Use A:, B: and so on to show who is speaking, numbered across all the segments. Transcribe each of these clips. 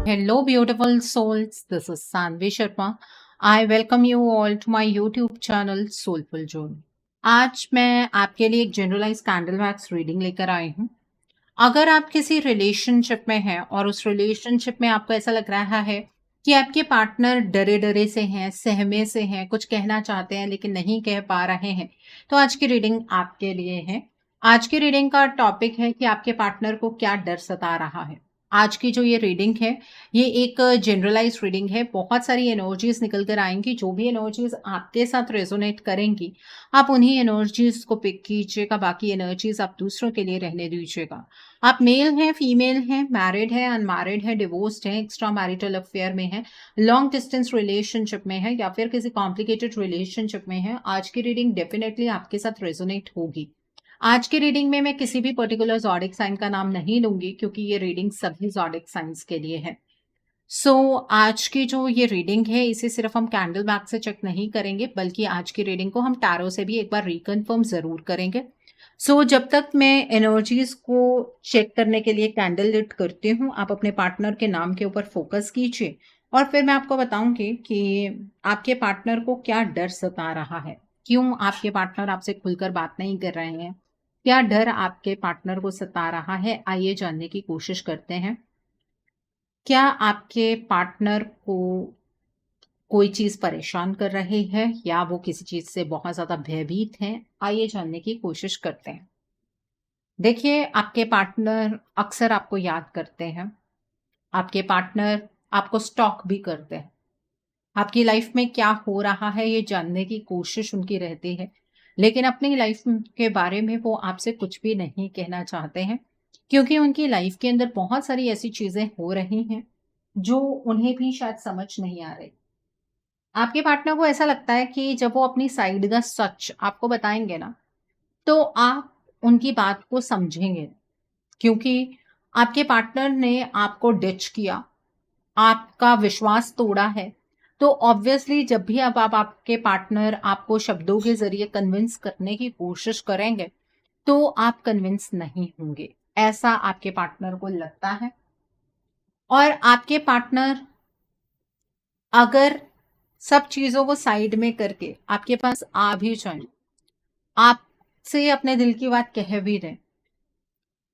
A: Hello, beautiful souls. This is Sanvi Sharma. I welcome you all to my YouTube channel Soulful Zone. आज मैं आपके लिए एक generalise candle wax reading लेकर आई हूँ। अगर आप किसी रिलेशनशिप में हैं और उस रिलेशनशिप में आपको ऐसा लग रहा है कि आपके पार्टनर डरे डरे से हैं, सहमे से हैं, कुछ कहना चाहते हैं लेकिन नहीं कह पा रहे हैं, तो आज की रीडिंग आपके लिए है। आज की रीडिंग का टॉपिक है कि आपके पार्टनर को क्या डर सता रहा है। आज की जो ये रीडिंग है, ये एक जनरलाइज रीडिंग है। बहुत सारी एनर्जीज निकल कर आएंगी। जो भी एनर्जीज आपके साथ रेजोनेट करेंगी, आप उन्हीं एनर्जीज को पिक कीजिएगा, बाकी एनर्जीज आप दूसरों के लिए रहने दीजिएगा। आप मेल हैं, फीमेल हैं, मैरिड है, अनमैरिड है, डिवोर्स्ड है, एक्स्ट्रा मैरिटल अफेयर में है, लॉन्ग डिस्टेंस रिलेशनशिप में है या फिर किसी कॉम्प्लिकेटेड रिलेशनशिप में है, आज की रीडिंग डेफिनेटली आपके साथ रेजोनेट होगी। आज की रीडिंग में मैं किसी भी पर्टिकुलर ज़ोडिक साइन का नाम नहीं लूंगी क्योंकि ये रीडिंग सभी ज़ोडिक साइंस के लिए है। आज की जो ये रीडिंग है, इसे सिर्फ हम कैंडल बैक से चेक नहीं करेंगे, बल्कि आज की रीडिंग को हम टैरो से भी एक बार रिकन्फर्म जरूर करेंगे। जब तक मैं एनर्जीज को चेक करने के लिए कैंडल लिट करती हूँ, आप अपने पार्टनर के नाम के ऊपर फोकस कीजिए और फिर मैं आपको बताऊंगी कि आपके पार्टनर को क्या डर सता रहा है, क्यों आपके पार्टनर आपसे खुलकर बात नहीं कर रहे हैं, क्या डर आपके पार्टनर को सता रहा है। आइए जानने की कोशिश करते हैं। क्या आपके पार्टनर को कोई चीज परेशान कर रही है या वो किसी चीज से बहुत ज्यादा भयभीत हैं? आइए जानने की कोशिश करते हैं। देखिए, आपके पार्टनर अक्सर आपको याद करते हैं। आपके पार्टनर आपको स्टॉक भी करते हैं। आपकी लाइफ में क्या हो रहा है ये जानने की कोशिश उनकी रहती है, लेकिन अपनी लाइफ के बारे में वो आपसे कुछ भी नहीं कहना चाहते हैं क्योंकि उनकी लाइफ के अंदर बहुत सारी ऐसी चीजें हो रही हैं जो उन्हें भी शायद समझ नहीं आ रही। आपके पार्टनर को ऐसा लगता है कि जब वो अपनी साइड का सच आपको बताएंगे ना, तो आप उनकी बात को समझेंगे, क्योंकि आपके पार्टनर ने आपको डिच किया, आपका विश्वास तोड़ा है। तो ऑब्वियसली जब भी अब आप आपके पार्टनर आपको शब्दों के जरिए कन्विंस करने की कोशिश करेंगे, तो आप कन्विंस नहीं होंगे, ऐसा आपके पार्टनर को लगता है। और आपके पार्टनर अगर सब चीजों को साइड में करके आपके पास आ भी जाए, आपसे अपने दिल की बात कह भी रहे,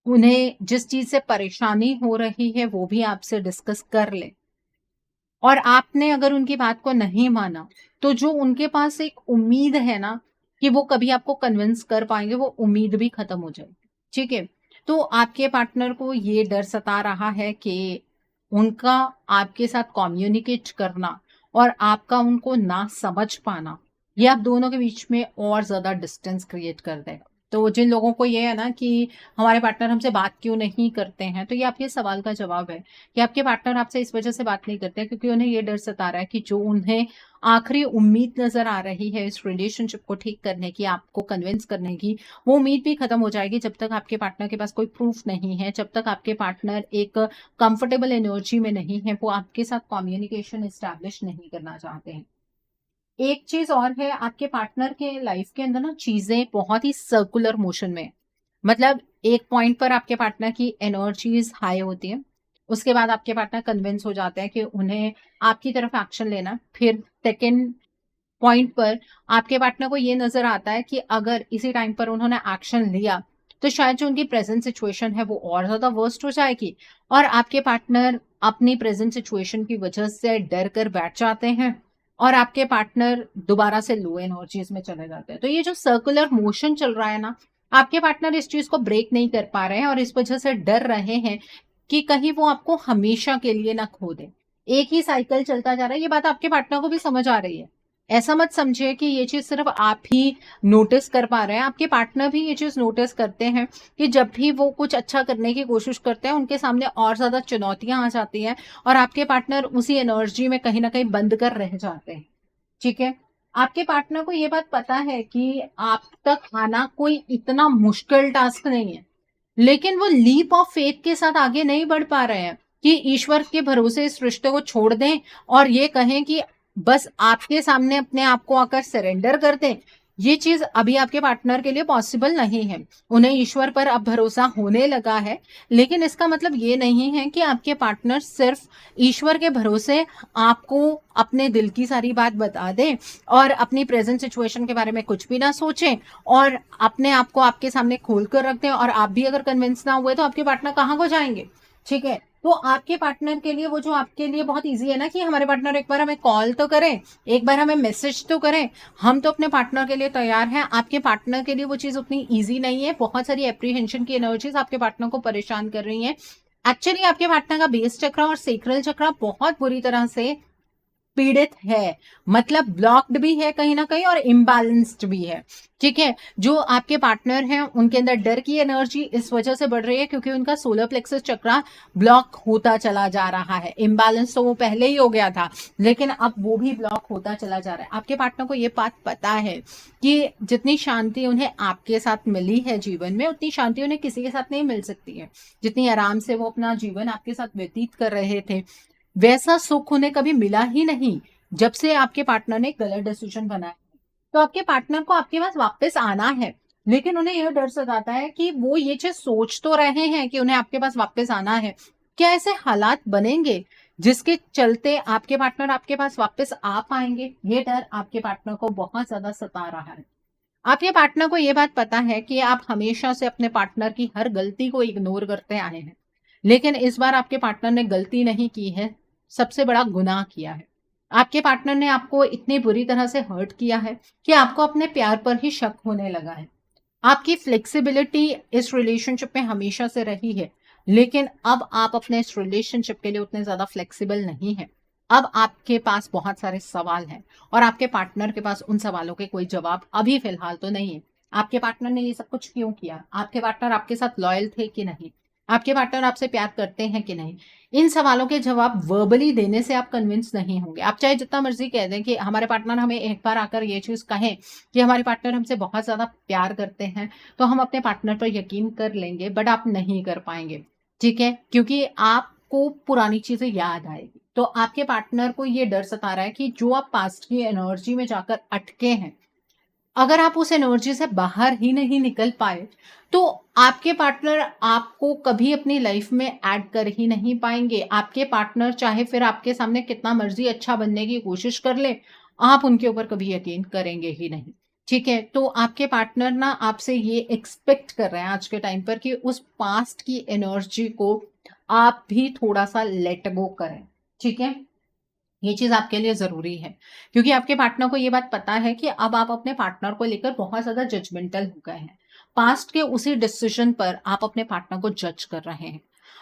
A: उन्हें जिस चीज से परेशानी हो रही है वो भी आपसे डिस्कस कर ले, और आपने अगर उनकी बात को नहीं माना, तो जो उनके पास एक उम्मीद है ना कि वो कभी आपको कन्विंस कर पाएंगे, वो उम्मीद भी खत्म हो जाएगी। ठीक है, तो आपके पार्टनर को ये डर सता रहा है कि उनका आपके साथ कम्युनिकेट करना और आपका उनको ना समझ पाना, ये आप दोनों के बीच में और ज्यादा डिस्टेंस क्रिएट कर देगा। तो जिन लोगों को ये है ना कि हमारे पार्टनर हमसे बात क्यों नहीं करते हैं, तो ये आपके सवाल का जवाब है कि आपके पार्टनर आपसे इस वजह से बात नहीं करते हैं क्योंकि उन्हें ये डर सता रहा है कि जो उन्हें आखिरी उम्मीद नजर आ रही है इस रिलेशनशिप को ठीक करने की, आपको कन्विंस करने की, वो उम्मीद भी खत्म हो जाएगी जब तक आपके पार्टनर के पास कोई प्रूफ नहीं है, जब तक आपके पार्टनर एक कंफर्टेबल एनर्जी में नहीं है, वो आपके साथ कम्युनिकेशन एस्टैब्लिश नहीं करना चाहते हैं। एक चीज और है, आपके पार्टनर के लाइफ के अंदर ना चीजें बहुत ही सर्कुलर मोशन में, मतलब एक पॉइंट पर आपके पार्टनर की एनर्जीज हाई होती है, उसके बाद आपके पार्टनर कन्विंस हो जाते हैं कि उन्हें आपकी तरफ एक्शन लेना, फिर सेकेंड पॉइंट पर आपके पार्टनर को ये नजर आता है कि अगर इसी टाइम पर उन्होंने एक्शन लिया तो शायद जो उनकी प्रेजेंट सिचुएशन है वो और ज्यादा वर्स्ट हो जाएगी, और आपके पार्टनर अपनी प्रेजेंट सिचुएशन की वजह से डर कर बैठ जाते हैं और आपके पार्टनर दोबारा से लो एनर्जीज में चले जाते हैं। तो ये जो सर्कुलर मोशन चल रहा है ना, आपके पार्टनर इस चीज को ब्रेक नहीं कर पा रहे हैं और इस वजह से डर रहे हैं कि कहीं वो आपको हमेशा के लिए ना खो दे। एक ही साइकिल चलता जा रहा है, ये बात आपके पार्टनर को भी समझ आ रही है। ऐसा मत समझिए कि ये चीज सिर्फ आप ही नोटिस कर पा रहे हैं, आपके पार्टनर भी ये चीज नोटिस करते हैं कि जब भी वो कुछ अच्छा करने की कोशिश करते हैं उनके सामने और ज्यादा चुनौतियां आ जाती हैं और आपके पार्टनर उसी एनर्जी में कहीं ना कहीं बंद कर रह जाते हैं। ठीक है, आपके पार्टनर को ये बात पता है कि आप तक आना कोई इतना मुश्किल टास्क नहीं है, लेकिन वो लीप ऑफ फेथ के साथ आगे नहीं बढ़ पा रहे हैं कि ईश्वर के भरोसे इस रिश्ते को छोड़ दें और ये कहें कि बस आपके सामने अपने आप को आकर सरेंडर कर दें ये चीज अभी आपके पार्टनर के लिए पॉसिबल नहीं है। उन्हें ईश्वर पर अब भरोसा होने लगा है, लेकिन इसका मतलब ये नहीं है कि आपके पार्टनर सिर्फ ईश्वर के भरोसे आपको अपने दिल की सारी बात बता दे और अपनी प्रेजेंट सिचुएशन के बारे में कुछ भी ना सोचे और अपने आप को आपके सामने खोल कर रख दे, और आप भी अगर कन्विंस ना हुए तो आपके पार्टनर कहाँ को जाएंगे। ठीक है, तो आपके पार्टनर के लिए वो जो आपके लिए बहुत ईजी है ना कि हमारे पार्टनर एक बार हमें कॉल तो करें, एक बार हमें मैसेज तो करें, हम तो अपने पार्टनर के लिए तैयार हैं। आपके पार्टनर के लिए वो चीज उतनी ईजी नहीं है। बहुत सारी एप्रीहेंशन की एनर्जीज आपके पार्टनर को परेशान कर रही हैं। एक्चुअली आपके पार्टनर का बेस चक्र और सेक्रल चक्र बहुत बुरी तरह से पीड़ित है, मतलब ब्लॉक्ड भी है कहीं ना कहीं और इम्बैलेंस्ड भी है। ठीक है, जो आपके पार्टनर हैं उनके अंदर डर की एनर्जी इस वजह से बढ़ रही है क्योंकि उनका सोलर प्लेक्सस चक्र ब्लॉक होता चला जा रहा है। इम्बैलेंस तो वो पहले ही हो गया था, लेकिन अब वो भी ब्लॉक होता चला जा रहा है। आपके पार्टनर को ये बात पता है कि जितनी शांति उन्हें आपके साथ मिली है जीवन में, उतनी शांति उन्हें किसी के साथ नहीं मिल सकती है। जितनी आराम से वो अपना जीवन आपके साथ व्यतीत कर रहे थे, वैसा सुख उन्हें कभी मिला ही नहीं जब से आपके पार्टनर ने गलत डिसीजन बनाया। तो आपके पार्टनर को आपके पास वापस आना है, लेकिन उन्हें यह डर सताता है कि वो ये चीज सोच तो रहे हैं कि उन्हें आपके पास वापस आना है, क्या ऐसे हालात बनेंगे जिसके चलते आपके पार्टनर आपके पास वापस आ पाएंगे। ये डर आपके पार्टनर को बहुत ज्यादा सता रहा है। आपके पार्टनर को ये बात पता है कि आप हमेशा से अपने पार्टनर की हर गलती को इग्नोर करते आए हैं, लेकिन इस बार आपके पार्टनर ने गलती नहीं की है, सबसे बड़ा गुनाह किया है। आपके पार्टनर ने आपको इतनी बुरी तरह से हर्ट किया है कि आपको अपने प्यार पर ही शक होने लगा है। आपकी फ्लेक्सिबिलिटी इस रिलेशनशिप में हमेशा से रही है, लेकिन अब आप अपने इस रिलेशनशिप के लिए उतने ज्यादा फ्लेक्सिबल नहीं है। अब आपके पास बहुत सारे सवाल हैं और आपके पार्टनर के पास उन सवालों के कोई जवाब अभी फिलहाल तो नहीं है। आपके पार्टनर ने ये सब कुछ क्यों किया, आपके पार्टनर आपके साथ लॉयल थे कि नहीं, आपके पार्टनर आपसे प्यार करते हैं कि नहीं, इन सवालों के जवाब वर्बली देने से आप कन्विंस नहीं होंगे। आप चाहे जितना मर्जी कह दें कि हमारे पार्टनर हमें एक बार आकर ये चीज कहें कि हमारे पार्टनर हमसे बहुत ज्यादा प्यार करते हैं, तो हम अपने पार्टनर पर यकीन कर लेंगे, बट आप नहीं कर पाएंगे। ठीक है, क्योंकि आपको पुरानी चीजें याद आएगी। तो आपके पार्टनर को ये डर सता रहा है कि जो आप पास्ट की एनर्जी में जाकर अटके हैं, अगर आप उस एनर्जी से बाहर ही नहीं निकल पाए तो आपके पार्टनर आपको कभी अपनी लाइफ में ऐड कर ही नहीं पाएंगे। आपके पार्टनर चाहे फिर आपके सामने कितना मर्जी अच्छा बनने की कोशिश कर ले, आप उनके ऊपर कभी यकीन करेंगे ही नहीं। ठीक है, तो आपके पार्टनर ना आपसे ये एक्सपेक्ट कर रहे हैं आज के टाइम पर कि उस पास्ट की एनर्जी को आप भी थोड़ा सा लेट गो करें। ठीक है, ये चीज आपके लिए जरूरी है क्योंकि आपके पार्टनर को ये बात पता है कि अब आप अपने पार्टनर को लेकर बहुत ज्यादा जजमेंटल हो गए हैं। पास्ट के उसी डिसीजन पर आप अपने पार्टनर को जज कर रहे हैं।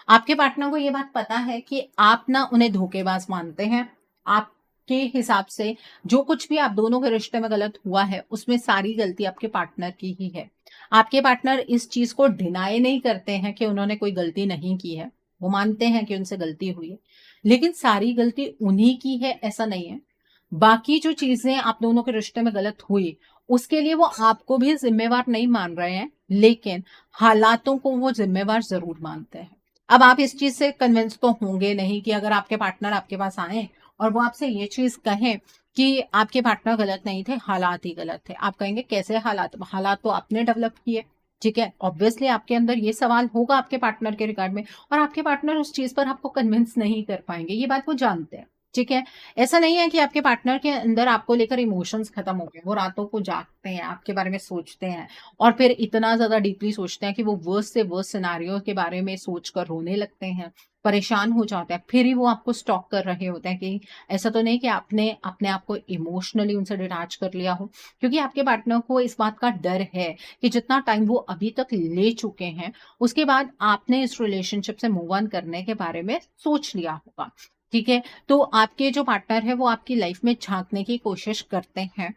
A: आपके पार्टनर को ये बात पता है कि आप ना उन्हें धोखेबाज मानते हैं। आपके हिसाब से जो कुछ भी आप दोनों के रिश्ते में गलत हुआ है उसमें सारी गलती आपके पार्टनर की ही है। आपके पार्टनर इस चीज को डिनाई नहीं करते हैं कि उन्होंने कोई गलती नहीं की है, वो मानते हैं कि उनसे गलती हुई है, लेकिन सारी गलती उन्हीं की है ऐसा नहीं है। बाकी जो चीजें आप दोनों के रिश्ते में गलत हुई उसके लिए वो आपको भी जिम्मेवार नहीं मान रहे हैं, लेकिन हालातों को वो जिम्मेवार जरूर मानते हैं। अब आप इस चीज से कन्विंस तो होंगे नहीं कि अगर आपके पार्टनर आपके पास आए और वो आपसे ये चीज कहें कि आपके पार्टनर गलत नहीं थे, हालात ही गलत थे, आप कहेंगे कैसे हालात, हालात तो आपने डेवलप किए। ठीक है, ऑब्वियसली आपके अंदर ये सवाल होगा आपके पार्टनर के रिगार्ड में, और आपके पार्टनर उस चीज पर आपको कन्विंस नहीं कर पाएंगे, ये बात वो जानते हैं। ठीक है, ऐसा नहीं है कि आपके पार्टनर के अंदर आपको लेकर इमोशंस खत्म हो गए, वो रातों को जागते हैं, आपके बारे में सोचते हैं और फिर इतना ज्यादा डीपली सोचते हैं कि वो वर्स्ट से वर्स्ट सिनारियो के बारे में सोचकर रोने लगते हैं, परेशान हो जाते हैं, फिर ही वो आपको स्टॉक कर रहे होते हैं कि ऐसा तो नहीं कि आपने अपने आप को इमोशनली उनसे डिटैच कर लिया हो। क्योंकि आपके पार्टनर को इस बात का डर है कि जितना टाइम वो अभी तक ले चुके हैं उसके बाद आपने इस रिलेशनशिप से मूव ऑन करने के बारे में सोच लिया होगा। ठीक है, तो आपके जो पार्टनर है वो आपकी लाइफ में झांकने की कोशिश करते हैं।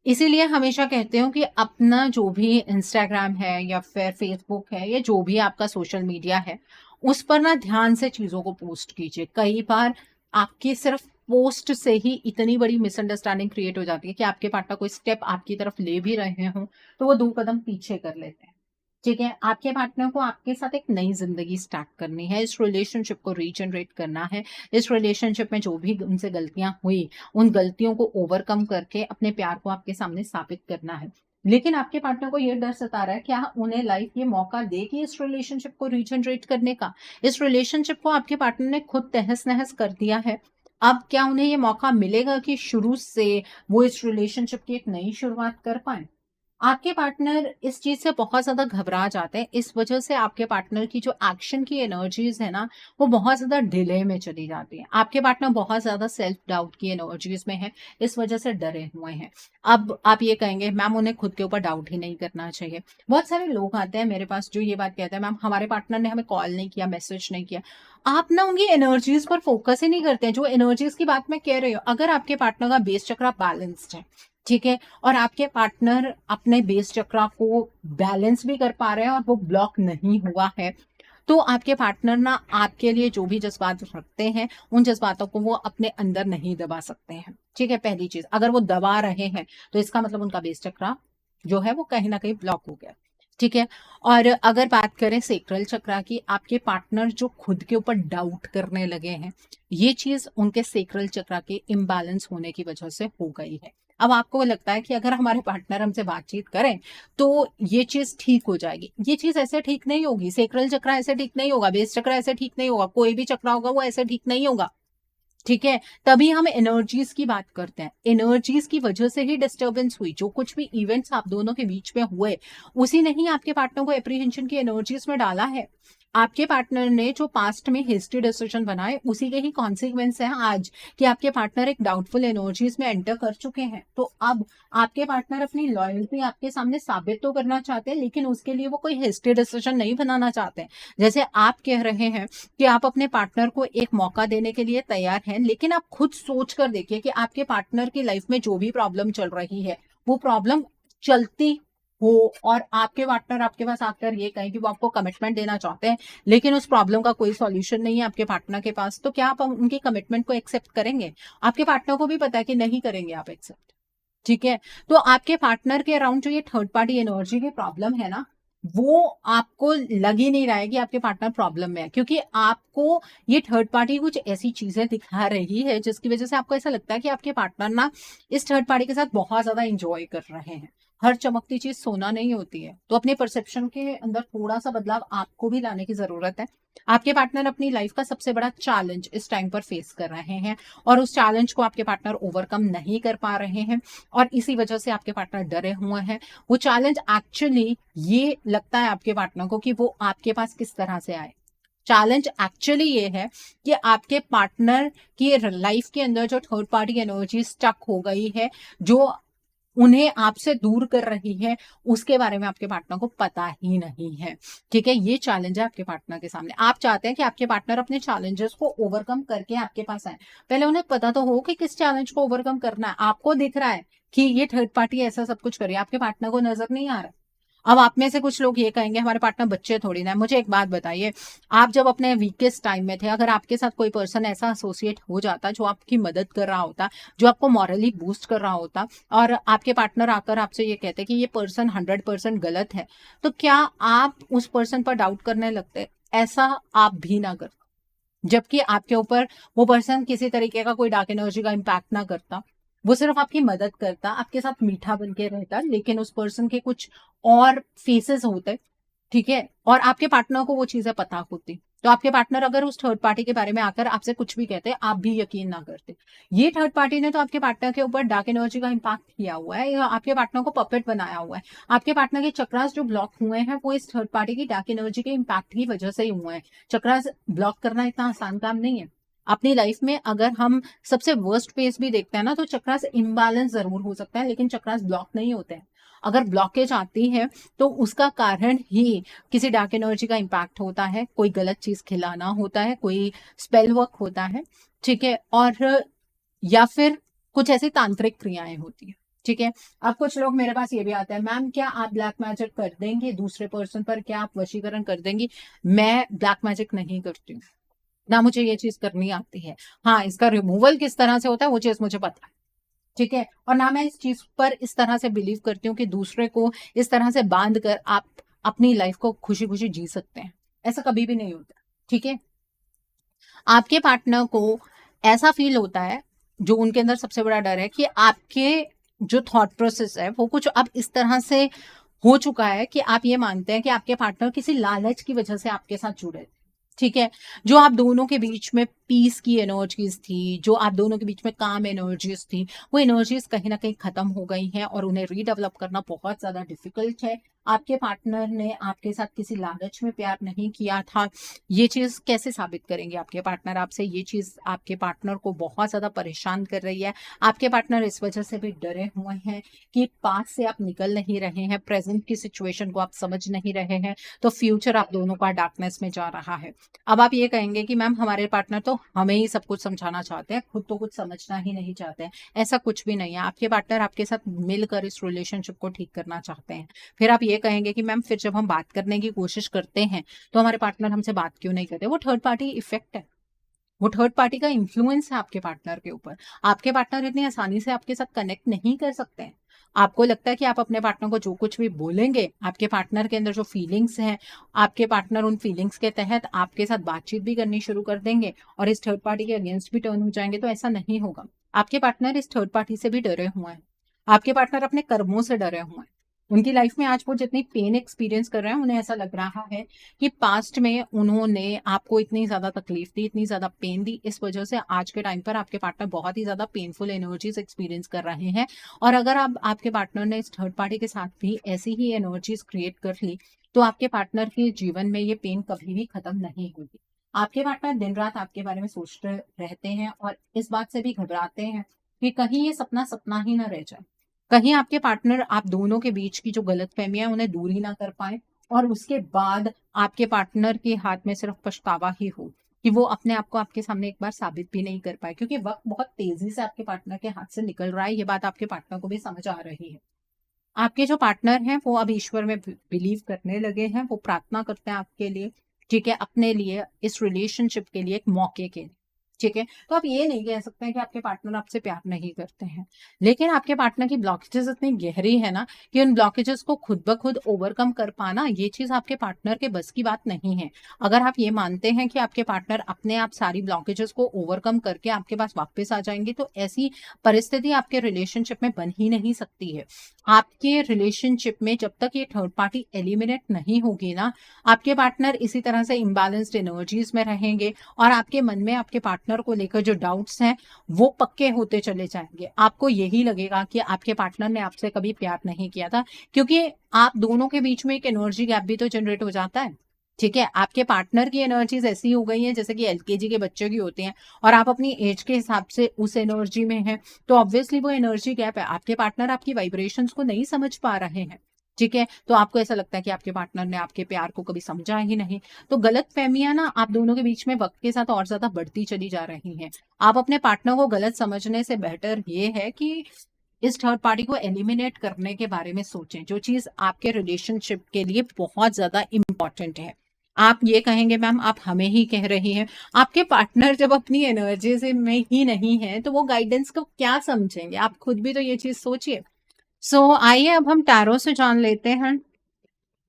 A: इसीलिए हमेशा कहते हो कि अपना जो भी इंस्टाग्राम है या फिर फेसबुक है या जो भी आपका सोशल मीडिया है उस पर ना ध्यान से चीजों को पोस्ट कीजिए। कई बार आपकी सिर्फ पोस्ट से ही इतनी बड़ी मिसअंडरस्टैंडिंग क्रिएट हो जाती है कि आपके पार्टनर कोई स्टेप आपकी तरफ ले भी रहे हों तो वो 2 कदम पीछे कर लेते हैं। ठीक है, आपके पार्टनर को आपके साथ एक नई ज़िंदगी स्टार्ट करनी है, इस रिलेशनशिप को रीजनरेट करना है, इस रिलेशनशिप में जो भी उनसे गलतियाँ हुई, उन गलतियों को ओवरकम करके अपने प्यार को आपके सामने साबित करना है। लेकिन आपके पार्टनर को ये डर सता रहा है, क्या उन्हें लाइफ ये मौका देगी इस रिलेशनशिप को रीजनरेट करने का? इस रिलेशनशिप को आपके पार्टनर ने खुद तहस-नहस कर दिया है। अब क्या उन्हें ये मौका मिलेगा कि शुरू से वो इस रिलेशनशिप की एक नई शुरुआत कर पाएँ? आपके पार्टनर इस चीज़ से बहुत ज़्यादा घबरा जाते हैं। इस वजह से आपके पार्टनर की जो एक्शन की एनर्जीज़ है ना, वो बहुत ज़्यादा डिले में चली जाती हैं। आपके पार्टनर बहुत ज़्यादा सेल्फ डाउट की एनर्जीज़ में है, इस वजह से डरे हुए हैं। अब आप ये कहेंगे, मैम उन्हें खुद के ऊपर डाउट ही नहीं करना चाहिए। बहुत सारे लोग आते हैं मेरे पास जो ये बात कहते हैं, मैम हमारे पार्टनर ने हमें कॉल नहीं किया, मैसेज नहीं किया। आप ना उनकी एनर्जीज़ पर फ़ोकस ही नहीं करते हैं। जो एनर्जीज़ की बात मैं कह रही हूँ, अगर आपके पार्टनर का बेस चक्र बैलेंस्ड है, ठीक है? और आपके पार्टनर अपने बेस चक्रा को बैलेंस भी कर पा रहे हैं और वो ब्लॉक नहीं हुआ है, तो आपके पार्टनर ना आपके लिए जो भी जज़्बात रखते हैं, उन जज़्बातों को वो अपने अंदर नहीं दबा सकते हैं, ठीक है? पहली चीज़, अगर वो दबा रहे हैं, तो इसका मतलब उनका बेस चक्रा जो है वो कहीं न कहीं ब्लॉक हो गया, ठीक है? और अगर बात करें सैक्रल चक्रा की, आपके पार्टनर जो खुद के ऊपर डाउट करने लगे हैं, ये चीज़ उनके सैक्रल चक्रा के इम्बैलेंस होने की वजह से हो गई है। अब आपको लगता है कि अगर हमारे पार्टनर हमसे बातचीत करें, तो ये चीज़ ठीक हो जाएगी। ये चीज़ ऐसे ठीक नहीं होगी, सैक्रल चक्र ऐसे ठीक नहीं होगा, बेस चक्र ऐसे ठीक नहीं होगा, कोई भी चक्र होगा वो ऐसे ठीक नहीं होगा, ठीक है? तभी हम एनर्जीज़ की बात करते हैं। एनर्जीज़ की वजह से ही डिस्टर्बेंस हुई, जो कुछ भी इवेंट्स आप दोनों के बीच में हुए, उसी ने ही आपके पार्टनर को एप्रीहेंशन की एनर्जीज़ में डाला है। आपके पार्टनर ने जो पास्ट में हिस्ट्री डिसीजन बनाए, उसी के ही कॉन्सिक्वेंस हैं आज कि आपके पार्टनर एक डाउटफुल एनर्जीज़ में एंटर कर चुके हैं। तो अब आपके पार्टनर अपनी लॉयल्टी आपके सामने साबित तो करना चाहते हैं, लेकिन उसके लिए वो कोई हिस्ट्री डिसीजन नहीं बनाना चाहते हैं। जैसे आप कह रहे हैं कि आप अपने पार्टनर को एक मौका देने के लिए तैयार हैं, लेकिन आप खुद सोच कर देखिए कि आपके पार्टनर की लाइफ में जो भी प्रॉब्लम चल रही है, वो प्रॉब्लम चलती हो और आपके पार्टनर आपके पास आकर ये कहें कि वो आपको कमिटमेंट देना चाहते हैं, लेकिन उस प्रॉब्लम का कोई सॉल्यूशन नहीं है आपके पार्टनर के पास, तो क्या आप उनकी कमिटमेंट को एक्सेप्ट करेंगे? आपके पार्टनर को भी पता है कि नहीं करेंगे आप एक्सेप्ट, ठीक है? तो आपके पार्टनर के अराउंड जो ये थर्ड पार्टी एनर्जी की प्रॉब्लम है ना, वो आपको लग ही नहीं रहा है कि आपके पार्टनर प्रॉब्लम में है, क्योंकि आपको ये थर्ड पार्टी कुछ ऐसी चीज़ें दिखा रही है, जिसकी वज़ह से आपको ऐसा लगता है कि आपके पार्टनर ना इस थर्ड पार्टी के साथ बहुत ज़्यादा एन्जॉय कर रहे हैं। हर चमकती चीज़ सोना नहीं होती है, तो अपने परसेप्शन के अंदर थोड़ा-सा बदलाव आपको भी लाने की ज़रूरत है। आपके पार्टनर अपनी लाइफ़ का सबसे बड़ा चैलेंज इस टाइम पर फेस कर रहे हैं और उस चैलेंज को आपके पार्टनर ओवरकम नहीं कर पा रहे हैं और इसी वज़ह से आपके पार्टनर डरे हुए हैं। वो चैलेंज एक्चुअली ये लगता है आपके पार्टनर को कि वो आपके पास किस तरह से आए। चैलेंज एक्चुअली ये है कि आपके पार्टनर की लाइफ के अंदर जो थर्ड पार्टी एनर्जी स्टक हो गई है, जो उन्हें आपसे दूर कर रही है, उसके बारे में आपके पार्टनर को पता ही नहीं है, ठीक है? ये चैलेंज है आपके पार्टनर के सामने। आप चाहते हैं कि आपके पार्टनर अपने चैलेंजेस को ओवरकम करके आपके पास आएँ। पहले उन्हें पता तो हो कि किस चैलेंज को ओवरकम करना है। आपको दिख रहा है कि ये थर्ड पार्टी ऐसा सब कुछ कर रही है, आपके पार्टनर को नज़र नहीं आ रहा। अब आप में से कुछ लोग ये कहेंगे, हमारे पार्टनर बच्चे थोड़ी ना है। मुझे एक बात बताइए, आप जब अपने वीकेस्ट टाइम में थे, अगर आपके साथ कोई पर्सन ऐसा एसोसिएट हो जाता जो आपकी मदद कर रहा होता, जो आपको मॉरली बूस्ट कर रहा होता और आपके पार्टनर आकर आपसे ये कहते कि ये पर्सन 100% गलत है, तो क्या आप उस पर्सन पर डाउट करने लगते? ऐसा आप भी ना करते। जबकि आपके ऊपर वो पर्सन किसी तरीके का कोई डार्क एनर्जी का इम्पैक्ट ना करता। वो सिर्फ आपकी मदद करता, आपके साथ मीठा बन के रहता, लेकिन उस पर्सन के कुछ और फेसेस होते, ठीक है? और आपके पार्टनर को वो चीज़ें पता होती। तो आपके पार्टनर अगर उस थर्ड पार्टी के बारे में आकर आपसे कुछ भी कहते, आप भी यकीन ना करते। ये थर्ड पार्टी ने तो आपके पार्टनर के ऊपर डार्क एनर्जी का इम्पैक्ट किया हुआ है या आपके पार्टनर को पपेट बनाया हुआ है। आपके पार्टनर के चक्रास जो ब्लॉक हुए हैं, वो इस थर्ड पार्टी की डार्क एनर्जी के इम्पैक्ट की वजह से ही हुए हैं। चक्रास ब्लॉक करना इतना आसान काम नहीं है। अपनी लाइफ में अगर हम सबसे वर्स्ट फेस भी देखते हैं ना, तो चक्रास इम्बैलेंस ज़रूर हो सकता है, लेकिन चक्रास ब्लॉक नहीं होते हैं। अगर ब्लॉकेज आती है, तो उसका कारण ही किसी डार्क एनर्जी का इम्पैक्ट होता है, कोई गलत चीज़ खिलाना होता है, कोई स्पेल वर्क होता है, ठीक है? और या फिर कुछ ऐसी तांत्रिक क्रियाएँ होती हैं, ठीक है? अब कुछ लोग मेरे पास ये भी आते हैं, मैम क्या आप ब्लैक मैजिक कर देंगी दूसरे पर्सन पर? क्या आप वशीकरण कर देंगी? मैं ब्लैक मैजिक नहीं करती हूँ, ना मुझे ये चीज़ करनी आती है। हाँ, इसका रिमूवल किस तरह से होता है, वो चीज़ मुझे पता है। ठीक है? और ना मैं इस चीज़ पर इस तरह से बिलीव करती हूँ कि दूसरे को इस तरह से बाँध कर आप अपनी लाइफ को खुशी खुशी जी सकते हैं। ऐसा कभी भी नहीं होता, ठीक है। आपके पार्टनर को ऐसा फील होता है, जो उनके अंदर सबसे बड़ा डर है कि आपके जो थॉट प्रोसेस है वो कुछ अब इस तरह से हो चुका है कि आप ये मानते हैं कि आपके पार्टनर किसी लालच की वजह से आपके साथ जुड़े, ठीक है। जो आप दोनों के बीच में पीस की एनर्जीज थी, जो आप दोनों के बीच में काम एनर्जीज थी, वो एनर्जीज कहीं ना कहीं खत्म हो गई हैं और उन्हें रीडेवलप करना बहुत ज्यादा डिफिकल्ट है। आपके पार्टनर ने आपके साथ किसी लालच में प्यार नहीं किया था। ये चीज कैसे साबित करेंगे आपके पार्टनर आपसे? ये चीज आपके पार्टनर को बहुत ज्यादा परेशान कर रही है। आपके पार्टनर इस वजह से भी डरे हुए हैं कि पास्ट से आप निकल नहीं रहे हैं, प्रेजेंट की सिचुएशन को आप समझ नहीं रहे हैं, तो फ्यूचर आप दोनों का डार्कनेस में जा रहा है। अब आप ये कहेंगे कि मैम हमारे पार्टनर तो हमें ही सब कुछ समझाना चाहते हैं, खुद तो कुछ समझना ही नहीं चाहते हैं। ऐसा कुछ भी नहीं है। आपके पार्टनर आपके साथ मिलकर इस रिलेशनशिप को ठीक करना चाहते हैं। फिर आप ये कहेंगे कि मैम फिर जब हम बात करने की कोशिश करते हैं तो हमारे पार्टनर हमसे बात क्यों नहीं करते? वो थर्ड पार्टी इफेक्ट है, वो थर्ड पार्टी का इन्फ्लुएंस है आपके पार्टनर के ऊपर। आपके पार्टनर इतनी आसानी से आपके साथ कनेक्ट नहीं कर सकते हैं। आपको लगता है कि आप अपने पार्टनर को जो कुछ भी बोलेंगे, आपके पार्टनर के अंदर जो फीलिंग्स हैं, आपके पार्टनर उन फीलिंग्स के तहत आपके साथ बातचीत भी करनी शुरू कर देंगे और इस थर्ड पार्टी के अगेंस्ट भी टर्न हो जाएंगे। तो ऐसा नहीं होगा। आपके पार्टनर इस थर्ड पार्टी से भी डरे हुए हैं। आपके पार्टनर अपने कर्मों से डरे हुए हैं। उनकी लाइफ में आज वो जितनी पेन एक्सपीरियंस कर रहे हैं, उन्हें ऐसा लग रहा है कि पास्ट में उन्होंने आपको इतनी ज्यादा तकलीफ दी, इतनी ज्यादा पेन दी, इस वजह से आज के टाइम पर आपके पार्टनर बहुत ही ज्यादा पेनफुल एनर्जीज एक्सपीरियंस कर रहे हैं। और अगर आप आपके पार्टनर ने इस थर्ड पार्टी के साथ भी ऐसी ही एनर्जीज क्रिएट कर ली, तो आपके पार्टनर के जीवन में ये पेन कभी भी खत्म नहीं होगी। आपके पार्टनर दिन रात आपके बारे में सोचते रहते हैं और इस बात से भी घबराते हैं कि कहीं ये सपना सपना ही ना रह जाए, कहीं आपके पार्टनर आप दोनों के बीच की जो गलतफहमियां हैं उन्हें दूर ही ना कर पाए और उसके बाद आपके पार्टनर के हाथ में सिर्फ पछतावा ही हो कि वो अपने आप को आपके सामने एक बार साबित भी नहीं कर पाए, क्योंकि वक्त बहुत तेजी से आपके पार्टनर के हाथ से निकल रहा है। ये बात आपके पार्टनर को भी समझ आ रही है। आपके जो पार्टनर हैं वो अब ईश्वर में बिलीव करने लगे हैं, वो प्रार्थना करते हैं आपके लिए, ठीक है, अपने लिए, इस रिलेशनशिप के लिए, एक मौके के लिए, ठीक है। तो आप ये नहीं कह सकते हैं कि आपके पार्टनर आपसे प्यार नहीं करते हैं, लेकिन आपके पार्टनर की ब्लॉकेजेस इतनी गहरी है ना कि उन ब्लॉकेजेस को खुद ब खुद ओवरकम कर पाना, ये चीज आपके पार्टनर के बस की बात नहीं है। अगर आप ये मानते हैं कि आपके पार्टनर अपने आप सारी ब्लॉकेजेस को ओवरकम करके आपके पास वापस आ जाएंगे, तो ऐसी परिस्थिति आपके रिलेशनशिप में बन ही नहीं सकती है। आपके रिलेशनशिप में जब तक ये थर्ड पार्टी एलिमिनेट नहीं होगी ना, आपके पार्टनर इसी तरह से इम्बैलेंस्ड एनर्जीज में रहेंगे और आपके मन में आपके पार्टनर को लेकर जो डाउट्स हैं वो पक्के होते चले जाएंगे। आपको यही लगेगा कि आपके पार्टनर ने आपसे कभी प्यार नहीं किया था, क्योंकि आप दोनों के बीच में एक एनर्जी गैप भी तो जनरेट हो जाता है, ठीक है। आपके पार्टनर की एनर्जीज ऐसी हो गई हैं जैसे कि एलकेजी के बच्चे की होती हैं और आप अपनी एज के हिसाब से उस एनर्जी में हैं, तो ऑब्वियसली वो एनर्जी गैप है। आपके पार्टनर आपकी वाइब्रेशंस को नहीं समझ पा रहे हैं, ठीक है। तो आपको ऐसा लगता है कि आपके पार्टनर ने आपके प्यार को कभी समझा ही नहीं। तो गलत फहमियां ना आप दोनों के बीच में वक्त के साथ और ज्यादा बढ़ती चली जा रही हैं। आप अपने पार्टनर को गलत समझने से बेहतर ये है कि इस थर्ड पार्टी को एलिमिनेट करने के बारे में सोचें, जो चीज आपके रिलेशनशिप के लिए बहुत ज्यादा इंपॉर्टेंट है। आप ये कहेंगे मैम आप हमें ही कह रही हैं, आपके पार्टनर जब अपनी एनर्जी से में ही नहीं है तो वो गाइडेंस को क्या समझेंगे? आप खुद भी तो ये चीज सोचिए। आइए अब हम टैरो से जान लेते हैं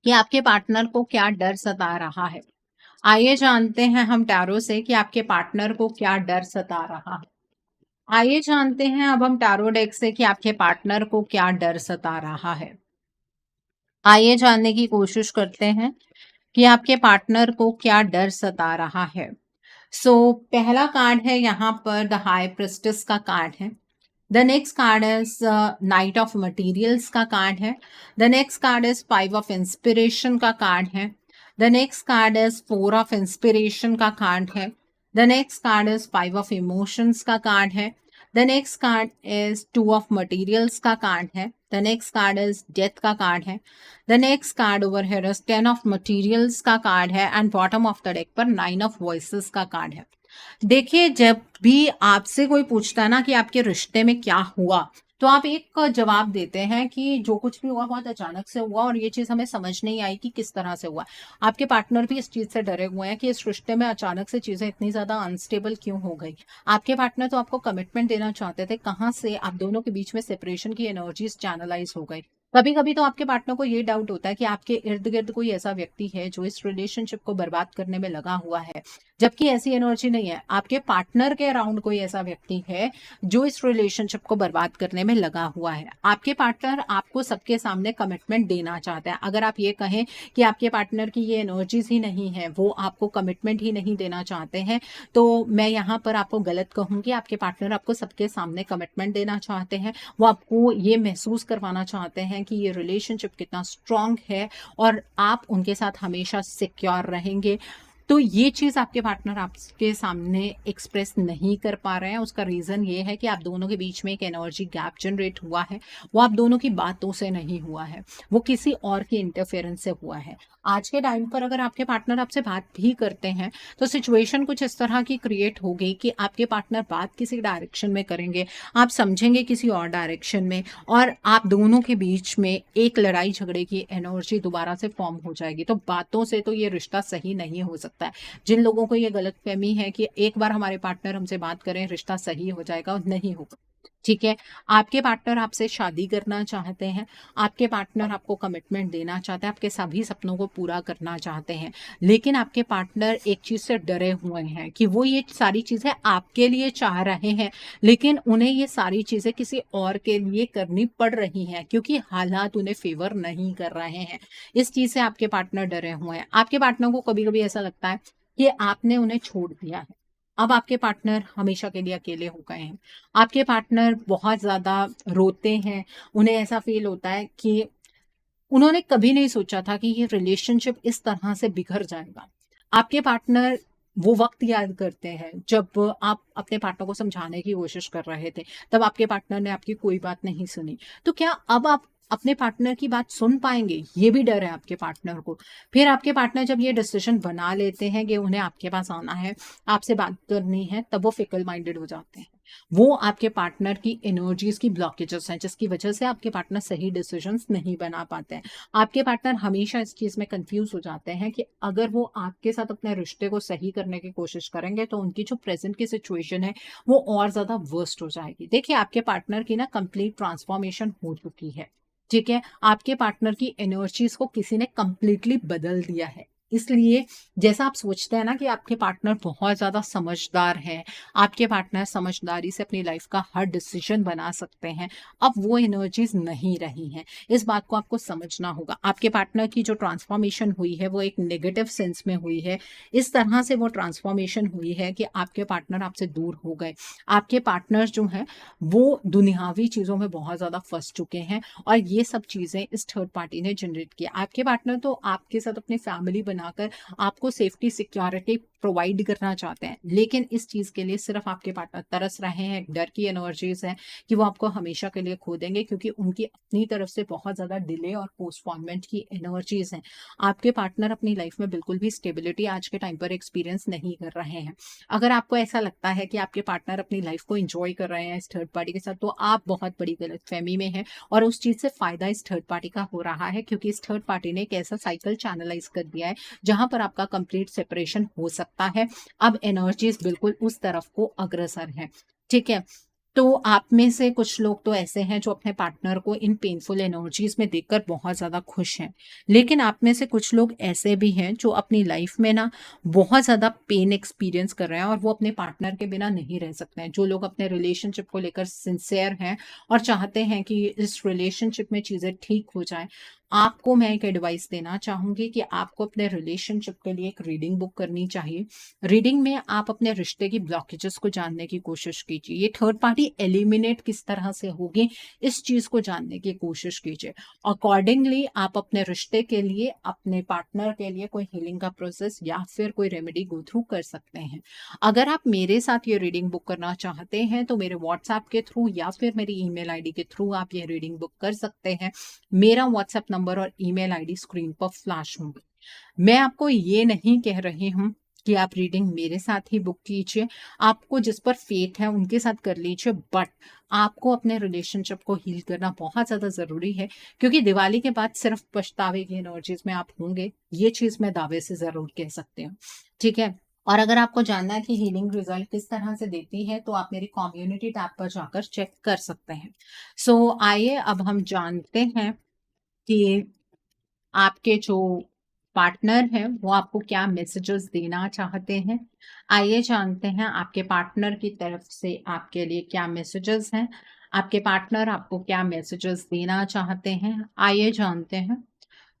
A: कि आपके पार्टनर को क्या डर सता रहा है। आइए जानते हैं हम टैरो से कि आपके पार्टनर को क्या डर सता रहा है। आइए जानते हैं अब हम टैरो डेक से कि आपके पार्टनर को क्या डर सता रहा है। आइए जानने की कोशिश करते हैं कि आपके पार्टनर को क्या डर सता रहा है। पहला कार्ड है यहाँ पर द हाई प्रिस्टेस का कार्ड है। The next card is night of materials का कार्ड है। The next card is five of inspiration का कार्ड है। The next card is four of inspiration का कार्ड है। The next card is five of emotions का card है। The next card is two of materials का card है। The next card is death का card है। The next card over here is ten of materials का card है and bottom of the deck पर nine of voices का card है। देखिए, जब भी आपसे कोई पूछता है ना कि आपके रिश्ते में क्या हुआ, तो आप एक जवाब देते हैं कि जो कुछ भी हुआ बहुत अचानक से हुआ और ये चीज़ हमें समझ नहीं आई कि किस तरह से हुआ। आपके पार्टनर भी इस चीज़ से डरे हुए हैं कि इस रिश्ते में अचानक से चीज़ें इतनी ज़्यादा अनस्टेबल क्यों हो गई। आपके पार्टनर तो आपको कमिटमेंट देना चाहते थे, कहाँ से आप दोनों के बीच में सेपरेशन की एनर्जीज चैनलाइज हो गई। कभी-कभी तो आपके पार्टनर को ये डाउट होता है कि आपके इर्द-गिर्द कोई ऐसा व्यक्ति है जो इस रिलेशनशिप को बर्बाद करने में लगा हुआ है, जबकि ऐसी एनर्जी नहीं है। आपके पार्टनर के अराउंड कोई ऐसा व्यक्ति है जो इस रिलेशनशिप को बर्बाद करने में लगा हुआ है। आपके पार्टनर आपको सबके सामने कमिटमेंट देना चाहते हैं। अगर आप ये कहें कि आपके पार्टनर की ये एनर्जीज़ ही नहीं है, वो आपको कमिटमेंट ही नहीं देना चाहते हैं, तो मैं यहाँ पर आपको गलत कहूँगी। आपके पार्टनर आपको सबके सामने कमिटमेंट देना चाहते हैं। वो आपको ये महसूस करवाना चाहते हैं कि ये रिलेशनशिप कितना स्ट्रॉन्ग है और आप उनके साथ हमेशा सिक्योर रहेंगे। तो ये चीज़ आपके पार्टनर आपके सामने एक्सप्रेस नहीं कर पा रहे हैं। उसका रीज़न ये है कि आप दोनों के बीच में एक एनर्जी गैप जनरेट हुआ है। वो आप दोनों की बातों से नहीं हुआ है, वो किसी और की इंटरफेरेंस से हुआ है। आज के टाइम पर अगर आपके पार्टनर आपसे बात भी करते हैं, तो सिचुएशन कुछ इस तरह की क्रिएट होगी कि आपके पार्टनर बात किसी डायरेक्शन में करेंगे, आप समझेंगे किसी और डायरेक्शन में, और आप दोनों के बीच में एक लड़ाई झगड़े की एनर्जी दोबारा से फॉर्म हो जाएगी। तो बातों से तो ये रिश्ता सही नहीं हो सकता है। जिन लोगों को ये गलतफहमी है कि एक बार हमारे पार्टनर हमसे बात करें रिश्ता सही हो जाएगा, नहीं होगा। ठीक है, आपके पार्टनर आपसे शादी करना चाहते हैं, आपके पार्टनर आपको कमिटमेंट देना चाहते हैं, आपके सभी सपनों को पूरा करना चाहते हैं, लेकिन आपके पार्टनर एक चीज़ से डरे हुए हैं कि वो ये सारी चीज़ें आपके लिए चाह रहे हैं, लेकिन उन्हें ये सारी चीज़ें किसी और के लिए करनी पड़ रही हैं क्योंकि हालात उन्हें फ़ेवर नहीं कर रहे हैं। इस चीज़ से आपके पार्टनर डरे हुए हैं। आपके पार्टनर को कभी-कभी ऐसा लगता है कि आपने उन्हें छोड़ दिया है। अब आपके पार्टनर हमेशा के लिए अकेले हो गए हैं। आपके पार्टनर बहुत ज़्यादा रोते हैं, उन्हें ऐसा फ़ील होता है कि उन्होंने कभी नहीं सोचा था कि ये रिलेशनशिप इस तरह से बिखर जाएगा। आपके पार्टनर वो वक़्त याद करते हैं जब आप अपने पार्टनर को समझाने की कोशिश कर रहे थे, तब आपके पार्टनर ने आपकी कोई बात नहीं सुनी। तो क्या अब आप अपने पार्टनर की बात सुन पाएँगे? ये भी डर है आपके पार्टनर को। फिर आपके पार्टनर जब ये डिसीज़न बना लेते हैं कि उन्हें आपके पास आना है, आपसे बात करनी है, तब वो फिकल माइंडेड हो जाते हैं। वो आपके पार्टनर की एनर्जीज़ की ब्लॉकेजेस हैं, जिसकी वजह से आपके पार्टनर सही डिसीजंस नहीं बना पाते हैं। आपके पार्टनर हमेशा इस चीज़ में कन्फ्यूज़ हो जाते हैं कि अगर वो आपके साथ अपने रिश्ते को सही करने की कोशिश करेंगे, तो उनकी जो प्रेज़ेंट की सिचुएशन है, वो और ज़्यादा वर्स्ट हो जाएगी। देखिए, आपके पार्टनर की ना कंप्लीट ट्रांसफॉर्मेशन हो चुकी है, ठीक है? आपके पार्टनर की एनर्जीज़ को किसी ने कंप्लीटली बदल दिया है। इसलिए जैसा आप सोचते हैं ना कि आपके पार्टनर बहुत ज़्यादा समझदार हैं, आपके पार्टनर समझदारी से अपनी लाइफ का हर डिसीजन बना सकते हैं, अब वो एनर्जीज़ नहीं रही हैं। इस बात को आपको समझना होगा। आपके पार्टनर की जो ट्रांसफॉर्मेशन हुई है, वो एक नेगेटिव सेंस में हुई है। इस तरह से वो ट्रांसफॉर्मेशन हुई है कि आपके पार्टनर आपसे दूर हो गए। आपके पार्टनर जो हैं, वो दुनियावी चीज़ों में बहुत ज़्यादा फँस चुके हैं और ये सब चीज़ें इस थर्ड पार्टी ने जनरेट किया। आपके पार्टनर तो आपके साथ अपनी फैमिली बनाकर आपको सेफ्टी, सिक्योरिटी प्रोवाइड करना चाहते हैं, लेकिन इस चीज़ के लिए सिर्फ आपके पार्टनर तरस रहे हैं। डर की एनर्जीज़ हैं कि वो आपको हमेशा के लिए खो देंगे क्योंकि उनकी अपनी तरफ से बहुत ज़्यादा डिले और पोस्टपोनमेंट की एनर्जीज़ हैं। आपके पार्टनर अपनी लाइफ में बिल्कुल भी स्टेबिलिटी आज के टाइम पर एक्सपीरियंस नहीं कर रहे हैं। अगर आपको ऐसा लगता है कि आपके पार्टनर अपनी लाइफ को एन्जॉय कर रहे हैं इस थर्ड पार्टी के साथ, तो आप बहुत बड़ी गलतफ़हमी में हैं और उस चीज़ से फ़ायदा इस थर्ड पार्टी का हो रहा है क्योंकि इस थर्ड पार्टी ने एक ऐसा साइकिल चैनलाइज़ कर दिया है, जहाँ पर आपका कंप्लीट सेपरेशन हो सकता है। अब एनर्जीज़ बिल्कुल उस तरफ को अग्रसर हैं, ठीक है? तो आप में से कुछ लोग तो ऐसे हैं जो अपने पार्टनर को इन पेनफुल एनर्जीज़ में देखकर बहुत ज़्यादा खुश हैं। लेकिन आप में से कुछ लोग ऐसे भी हैं जो अपनी लाइफ़ में ना बहुत ज़्यादा पेन एक्सपीरियंस कर रहे हैं और वो अपने पार्टनर के बिना नहीं रह सकते हैं। जो लोग अपने रिलेशनशिप को लेकर सिंसियर हैं और चाहते हैं कि इस रिलेशनशिप में चीज़ें ठीक हो जाएँ, आपको मैं एक एडवाइस देना चाहूँगी कि आपको अपने रिलेशनशिप के लिए एक रीडिंग बुक करनी चाहिए। रीडिंग में आप अपने रिश्ते की ब्लॉकेजेस को जानने की कोशिश कीजिए। ये थर्ड पार्टी एलिमिनेट किस तरह से होगी, इस चीज़ को जानने की कोशिश कीजिए। अकॉर्डिंगली आप अपने रिश्ते के लिए, अपने पार्टनर के लिए कोई हीलिंग का प्रोसेस या फिर कोई रेमेडी गो थ्रू कर सकते हैं। अगर आप मेरे साथ ये रीडिंग बुक करना चाहते हैं, तो मेरे व्हाट्सएप के थ्रू या फिर मेरी ईमेल आईडी के थ्रू आप ये रीडिंग बुक कर सकते हैं। मेरा व्हाट्सएप नंबर और ईमेल आईडी स्क्रीन पर फ्लैश होंगी। मैं आपको ये नहीं कह रही हूँ कि आप रीडिंग मेरे साथ ही बुक कीजिए। आपको जिस पर फेथ है उनके साथ कर लीजिए, बट आपको अपने रिलेशनशिप को हील करना बहुत ज़्यादा ज़रूरी है क्योंकि दिवाली के बाद सिर्फ पछतावे की एनर्जीज़ में आप होंगे, ये चीज़ मैं दावे से ज़रूर कह सकती हूँ। ठीक है? और अगर आपको जानना है कि हीलिंग रिजल्ट किस तरह से देती है, तो आप मेरी कम्युनिटी टैब पर जाकर चेक कर सकते हैं। सो आइए अब हम जानते हैं कि आपके जो पार्टनर हैं, वो आपको क्या मैसेजेस देना चाहते हैं। आइए जानते हैं आपके पार्टनर की तरफ से आपके लिए क्या मैसेजेस हैं। आपके पार्टनर आपको क्या मैसेजेस देना चाहते हैं, आइए जानते हैं।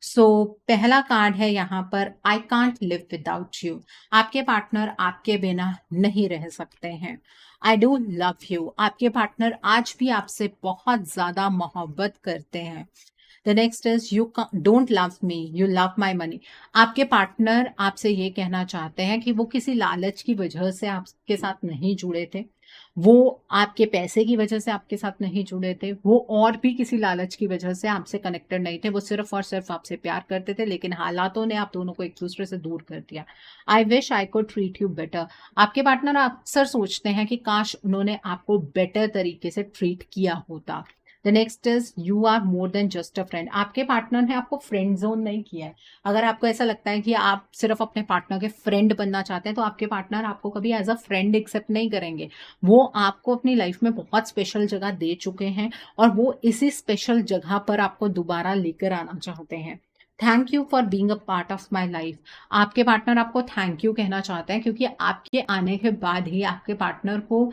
A: सो पहला कार्ड है यहाँ पर, I can't live without you. आपके पार्टनर आपके बिना नहीं रह सकते हैं। I do love you. आपके पार्टनर आज भी आपसे बहुत ज़्यादा मोहब्बत करते हैं। The next is you don't love me, you love my money. आपके पार्टनर आपसे ये कहना चाहते हैं कि वो किसी लालच की वजह से आपके साथ नहीं जुड़े थे, वो आपके पैसे की वजह से आपके साथ नहीं जुड़े थे, वो और भी किसी लालच की वजह से आपसे कनेक्टेड नहीं थे, वो सिर्फ और सिर्फ आपसे प्यार करते थे, लेकिन हालातों ने आप दोनों को एक दूसरे से दूर कर दिया। I wish I could treat you better. आपके पार्टनर अक्सर सोचते हैं कि काश उन्होंने आपको बेटर तरीके से ट्रीट किया होता। The next is you are more than just a friend. आपके पार्टनर ने आपको फ्रेंड जोन नहीं किया है। अगर आपको ऐसा लगता है कि आप सिर्फ अपने पार्टनर के फ्रेंड बनना चाहते हैं, तो आपके पार्टनर आपको कभी एज अ फ्रेंड एक्सेप्ट नहीं करेंगे। वो आपको अपनी लाइफ में बहुत स्पेशल जगह दे चुके हैं और वो इसी स्पेशल जगह पर आपको दोबारा लेकर आना चाहते हैं। Thank you for being a part of my life. आपके पार्टनर आपको थैंक यू कहना चाहते हैं, क्योंकि आपके आने के बाद ही आपके पार्टनर को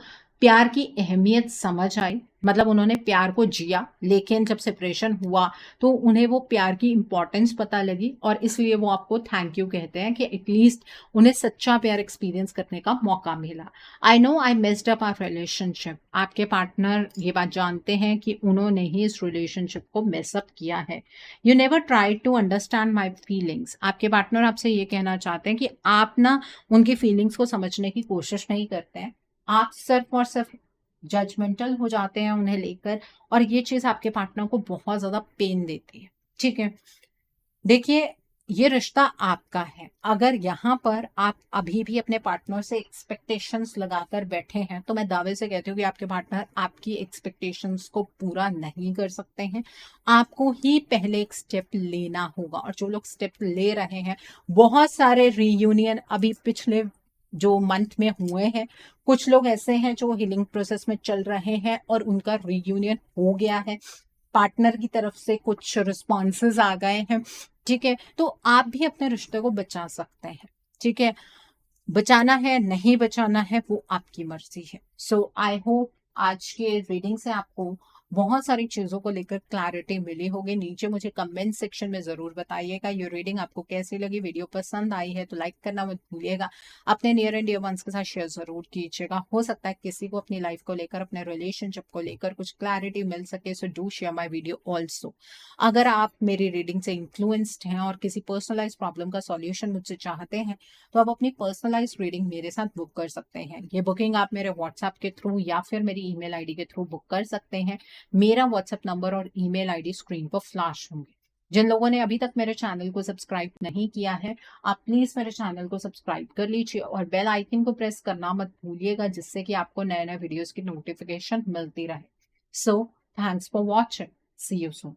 A: प्यार की अहमियत समझ आई। मतलब उन्होंने प्यार को जिया, लेकिन जब सेपरेशन हुआ तो उन्हें वो प्यार की इंपॉर्टेंस पता लगी और इसलिए वो आपको थैंक यू कहते हैं कि एटलीस्ट उन्हें सच्चा प्यार एक्सपीरियंस करने का मौका मिला। I know I missed up our relationship. आपके पार्टनर ये बात जानते हैं कि उन्होंने ही इस रिलेशनशिप को मेसअप किया है। You never try to understand my feelings. आपके पार्टनर आपसे ये कहना चाहते हैं कि आप ना उनकी फीलिंग्स को समझने की कोशिश नहीं करते हैं, आप सिर्फ और सिर्फ जजमेंटल हो जाते हैं उन्हें लेकर, और ये चीज आपके पार्टनर को बहुत ज्यादा पेन देती है। ठीक है, देखिए, ये रिश्ता आपका है। अगर यहाँ पर आप अभी भी अपने पार्टनर से एक्सपेक्टेशंस लगाकर बैठे हैं, तो मैं दावे से कहती हूँ कि आपके पार्टनर आपकी एक्सपेक्टेशंस को पूरा नहीं कर सकते हैं। आपको ही पहले एक स्टेप लेना होगा, और जो लोग स्टेप ले रहे हैं, बहुत सारे रीयूनियन अभी पिछले जो मंथ में हुए हैं, कुछ लोग ऐसे हैं जो हीलिंग प्रोसेस में चल रहे हैं और उनका रीयूनियन हो गया है। पार्टनर की तरफ से कुछ रिस्पॉन्सेज आ गए हैं। ठीक है, तो आप भी अपने रिश्ते को बचा सकते हैं। ठीक है, बचाना है नहीं बचाना है वो आपकी मर्जी है। सो आई होप आज के रीडिंग से आपको बहुत सारी चीजों को लेकर क्लैरिटी मिली होगी। नीचे मुझे कमेंट सेक्शन में जरूर बताइएगा ये रीडिंग आपको कैसी लगी। वीडियो पसंद आई है तो लाइक करना मत भूलिएगा, अपने नियर एंड डियर वंस के साथ शेयर जरूर कीजिएगा। हो सकता है किसी को अपनी लाइफ को लेकर, अपने रिलेशनशिप को लेकर कुछ क्लैरिटी मिल सके। So do share my video also. अगर आप मेरी रीडिंग से इन्फ्लुएंस्ड हैं और किसी पर्सनलाइज प्रॉब्लम का सॉल्यूशन मुझसे चाहते हैं, तो आप अपनी पर्सनलाइज रीडिंग मेरे साथ बुक कर सकते हैं। ये बुकिंग आप मेरे व्हाट्सएप के थ्रू या फिर मेरी ईमेल आईडी के थ्रू बुक कर सकते हैं। मेरा व्हाट्सएप नंबर और ईमेल आईडी स्क्रीन पर फ्लैश होंगे। जिन लोगों ने अभी तक मेरे चैनल को सब्सक्राइब नहीं किया है, आप प्लीज मेरे चैनल को सब्सक्राइब कर लीजिए और बेल आइकन को प्रेस करना मत भूलिएगा, जिससे कि आपको नए नए वीडियोस की नोटिफिकेशन मिलती रहे। So thanks for watching, see you soon.